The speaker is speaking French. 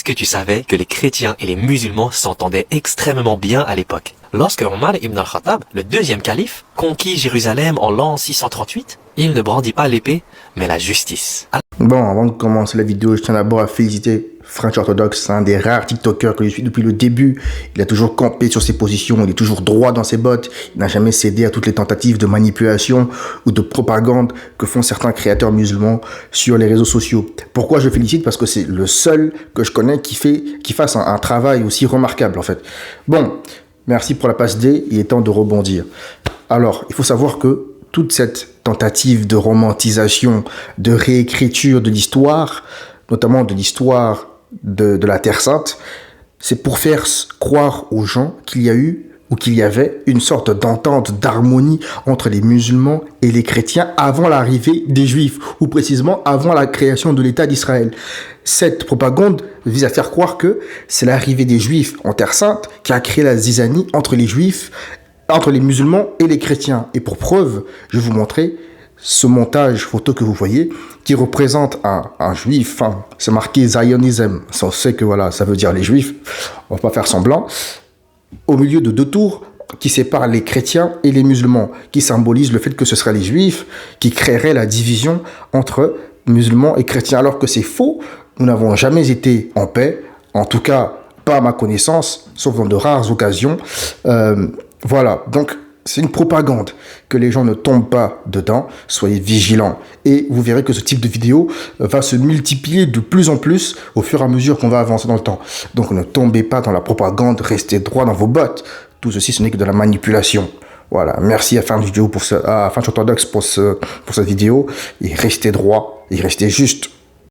que tu savais que les chrétiens et les musulmans s'entendaient extrêmement bien à l'époque? Lorsque Omar ibn al-Khattab, le deuxième calife, conquit Jérusalem en l'an 638, il ne brandit pas l'épée, mais la justice. Bon, avant de commencer la vidéo, je tiens d'abord à féliciter French Orthodox, c'est un des rares TikTokers que je suis depuis le début. Il a toujours campé sur ses positions, il est toujours droit dans ses bottes, il n'a jamais cédé à toutes les tentatives de manipulation ou de propagande que font certains créateurs musulmans sur les réseaux sociaux. Pourquoi je félicite? Parce que c'est le seul que je connais qui fasse un travail aussi remarquable en fait. Bon, merci pour la passe D, il est temps de rebondir. Alors, il faut savoir que toute cette tentative de romantisation, de réécriture de l'histoire, notamment de l'histoire de la Terre Sainte, c'est pour faire croire aux gens qu'il y a eu ou qu'il y avait une sorte d'entente, d'harmonie entre les musulmans et les chrétiens avant l'arrivée des Juifs, ou précisément avant la création de l'État d'Israël. Cette propagande vise à faire croire que c'est l'arrivée des Juifs en Terre Sainte qui a créé la zizanie entre les Juifs, entre les musulmans et les chrétiens. Et pour preuve, je vais vous montrer ce montage photo que vous voyez, qui représente un juif, hein, c'est marqué Zionism, on sait que voilà, ça veut dire les juifs, on va pas faire semblant, au milieu de deux tours qui séparent les chrétiens et les musulmans, qui symbolisent le fait que ce seraient les juifs qui créeraient la division entre musulmans et chrétiens, alors que c'est faux, nous n'avons jamais été en paix, en tout cas pas à ma connaissance, sauf dans de rares occasions, voilà, donc c'est une propagande, que les gens ne tombent pas dedans, soyez vigilants. Et vous verrez que ce type de vidéo va se multiplier de plus en plus au fur et à mesure qu'on va avancer dans le temps. Donc ne tombez pas dans la propagande, restez droit dans vos bottes. Tout ceci, ce n'est que de la manipulation. Voilà, merci à French Orthodox pour cette vidéo. Et restez droit, et restez juste.